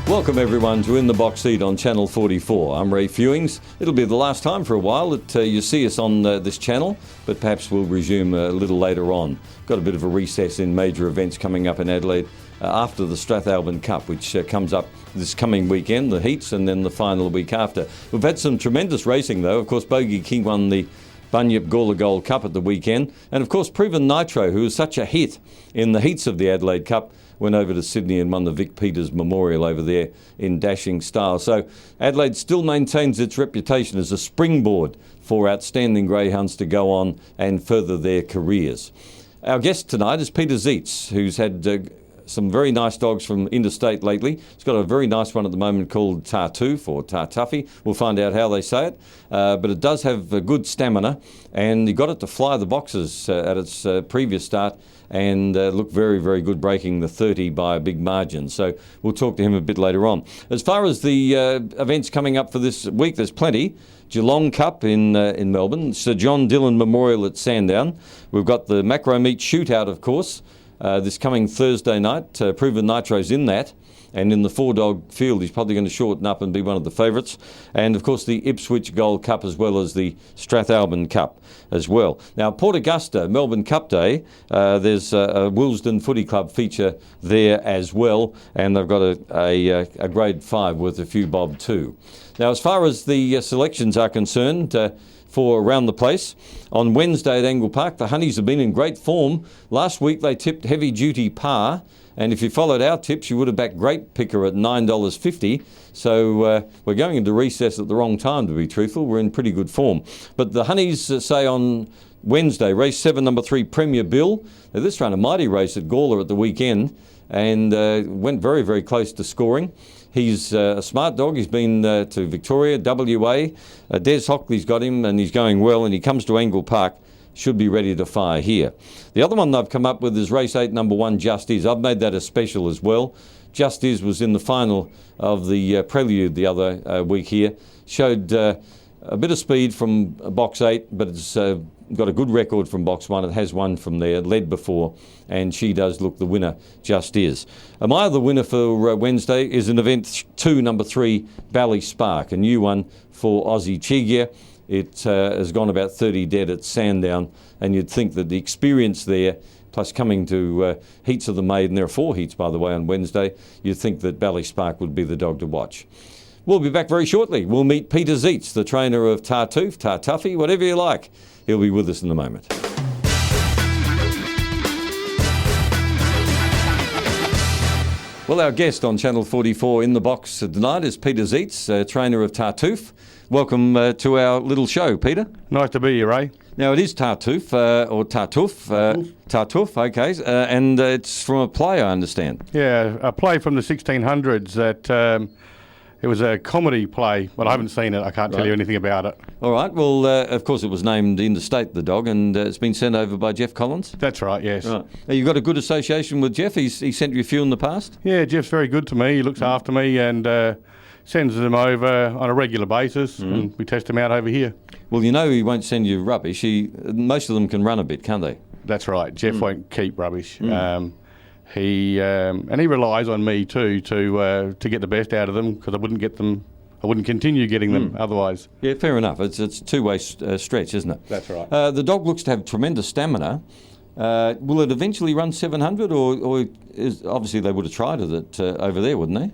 Welcome everyone to In the Box Seat on Channel 44. I'm Ray Fewings. It'll be the last time for a while that you see us on this channel, but perhaps we'll resume a little later on. Got a bit of a recess in major events coming up in Adelaide after the Strathalbyn Cup, which comes up this coming weekend, the heats, and then the final week after. We've had some tremendous racing though. Of course, Bogey King won the Bunyip Gawler Gold Cup at the weekend, and of course Proven Nitro, who was such a hit in the heats of the Adelaide Cup, went over to Sydney and won the Vic Peters Memorial over there in dashing style. So Adelaide still maintains its reputation as a springboard for outstanding greyhounds to go on and further their careers. Our guest tonight is Peter Zeitz, who's had some very nice dogs from interstate lately. He's got a very nice one at the moment called Tartuffe or Tartuffe. We'll find out how they say it. But it does have a good stamina, and he got it to fly the boxes at its previous start and looked very, very good, breaking the 30 by a big margin. So we'll talk to him a bit later on. As far as the events coming up for this week, there's plenty. Geelong Cup in Melbourne, Sir John Dillon Memorial at Sandown. We've got the Macro Meat Shootout, of course, this coming Thursday night. Proven Nitro's in that, and in the four-dog field he's probably going to shorten up and be one of the favourites. And of course the Ipswich Gold Cup, as well as the Strathalbyn Cup as well. Now Port Augusta, Melbourne Cup Day, there's a Willesden Footy Club feature there as well, and they've got a grade 5 worth a few bob too. Now as far as the selections are concerned, for around the place, on Wednesday at Angle Park, the Honeys have been in great form. Last week they tipped Heavy Duty Par, and if you followed our tips you would have backed Great Picker at $9.50. So we're going into recess at the wrong time, to be truthful. We're in pretty good form. But the Honeys say on Wednesday, race 7, number 3, Premier Bill. Now this ran a mighty race at Gawler at the weekend and went very, very close to scoring. He's a smart dog. He's been to Victoria, WA. Des Hockley's got him and he's going well, and he comes to Angle Park. Should be ready to fire here. The other one they've come up with is race 8, number 1, Just Is. I've made that a special as well. Just Is was in the final of the Prelude the other week here. Showed a bit of speed from box 8, but it's got a good record from box 1. It has won from there, led before, and she does look the winner, Just Is. My other winner for Wednesday is an event 2, number 3, Bally Spark, a new one for Aussie Chigia. It has gone about 30 dead at Sandown, and you'd think that the experience there, plus coming to heats of the Maiden, there are 4 heats by the way on Wednesday, you'd think that Bally Spark would be the dog to watch. We'll be back very shortly. We'll meet Peter Zeitz, the trainer of Tartuffe, Tartuffe, whatever you like. He'll be with us in a moment. Well, our guest on Channel 44 in the box tonight is Peter Zeitz, trainer of Tartuffe. Welcome to our little show, Peter. Nice to be here, Ray. Now, it is Tartuffe, or Tartuffe. Tartuffe, okay, and it's from a play, I understand. Yeah, a play from the 1600s that it was a comedy play, but I haven't seen it. I can't tell you anything about it. All right, well, of course it was named Interstate, the dog, and it's been sent over by Jeff Collins? That's right, yes. Right. Now, you've got a good association with Jeff? He sent you a few in the past? Yeah, Jeff's very good to me. He looks after me and sends them over on a regular basis, and we test them out over here. Well, you know he won't send you rubbish. Most of them can run a bit, can't they? That's right. Jeff won't keep rubbish. He relies on me too to get the best out of them, because I wouldn't continue getting them otherwise. Yeah, fair enough. It's a two-way stretch, isn't it? That's right. The dog looks to have tremendous stamina. Will it eventually run 700, or obviously they would have tried it over there, wouldn't they?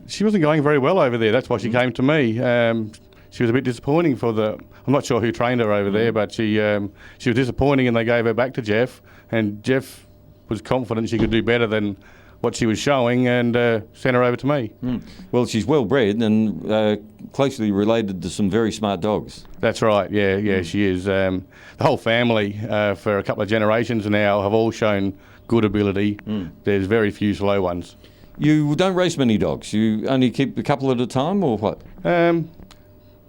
She wasn't going very well over there. That's why she came to me. She was a bit disappointing I'm not sure who trained her over there, but she was disappointing, and they gave her back to Jeff, and Jeff was confident she could do better than what she was showing, and sent her over to me. Well, she's well bred and closely related to some very smart dogs. That's right, yeah, she is. The whole family for a couple of generations now have all shown good ability. There's very few slow ones. You don't race many dogs? You only keep a couple at a time, or what?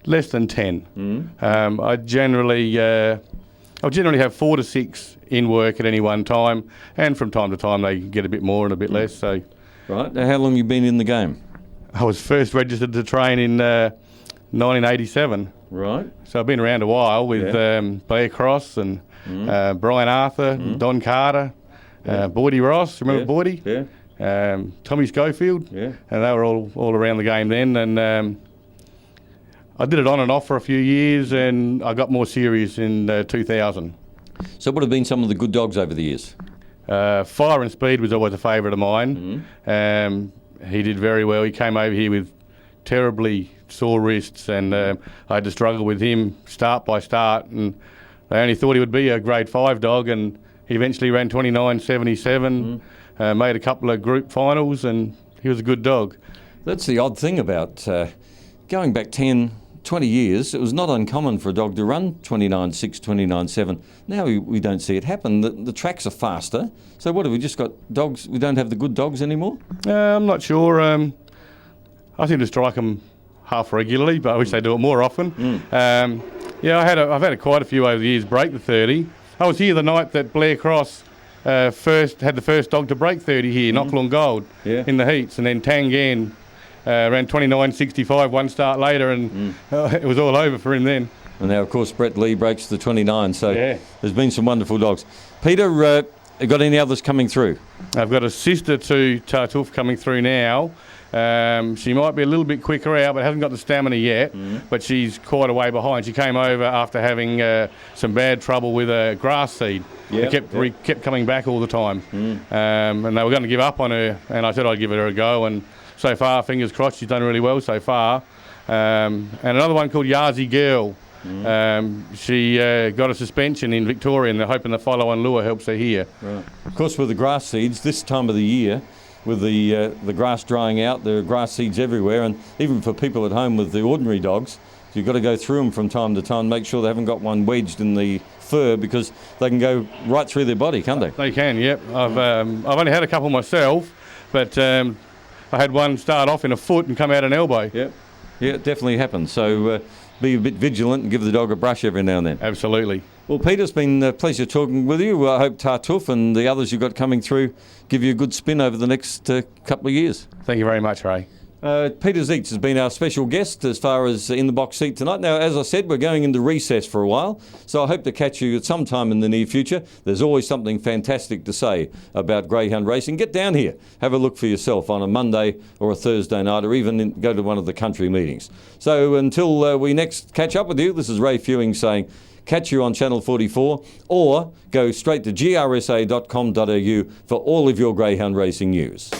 Less than 10. I generally have 4 to 6 in work at any one time, and from time to time they get a bit more and a bit less. So, right. Now, how long have you been in the game? I was first registered to train in 1987. Right. So I've been around a while with Blair Cross and Brian Arthur, Don Carter, Boydie Ross. Remember Boydie? Yeah. Tommy Schofield, and they were all around the game then. And I did it on and off for a few years, and I got more serious in 2000. So what have been some of the good dogs over the years? Fire and Speed was always a favourite of mine. He did very well. He came over here with terribly sore wrists, and I had to struggle with him start by start, and they only thought he would be a grade 5 dog, and he eventually ran 29.77, made a couple of group finals, and he was a good dog. That's the odd thing about going back 10, 20 years. It was not uncommon for a dog to run 29.6, 29.7. Now we don't see it happen. The tracks are faster. So what have we just got dogs? We don't have the good dogs anymore? I'm not sure. I seem to strike them half regularly, but I wish they do it more often. I've had quite a few over the years break the 30. I was here the night that Blair Cross had the first dog to break 30 here, Knocklon Gold, in the heats, and then Tangan ran 29.65 one start later, and it was all over for him then. And now, of course, Brett Lee breaks the 29, so there's been some wonderful dogs. Peter, got any others coming through? I've got a sister to Tartuffe coming through now. She might be a little bit quicker out, but hasn't got the stamina yet, but she's quite a way behind. She came over after having some bad trouble with a grass seed. It kept coming back all the time, and they were going to give up on her, and I said I'd give her a go, and so far, fingers crossed, she's done really well so far. And another one called Yazi Girl. She got a suspension in Victoria, and they're hoping the follow-on lure helps her here. Right. Of course, with the grass seeds, this time of the year, with the grass drying out, there are grass seeds everywhere, and even for people at home with the ordinary dogs, you've got to go through them from time to time, make sure they haven't got one wedged in the fur, because they can go right through their body, can't they? They can, yep. I've only had a couple myself, but I had one start off in a foot and come out an elbow. Yeah, it definitely happens. So be a bit vigilant and give the dog a brush every now and then. Absolutely. Well, Peter, it's been a pleasure talking with you. I hope Tartuffe and the others you've got coming through give you a good spin over the next couple of years. Thank you very much, Ray. Peter Zeitz has been our special guest as far as in the box seat tonight. Now, as I said, we're going into recess for a while, so I hope to catch you at some time in the near future. There's always something fantastic to say about greyhound racing. Get down here, have a look for yourself on a Monday or a Thursday night, or even go to one of the country meetings. So until we next catch up with you, this is Ray Fewings saying catch you on Channel 44, or go straight to grsa.com.au for all of your greyhound racing news.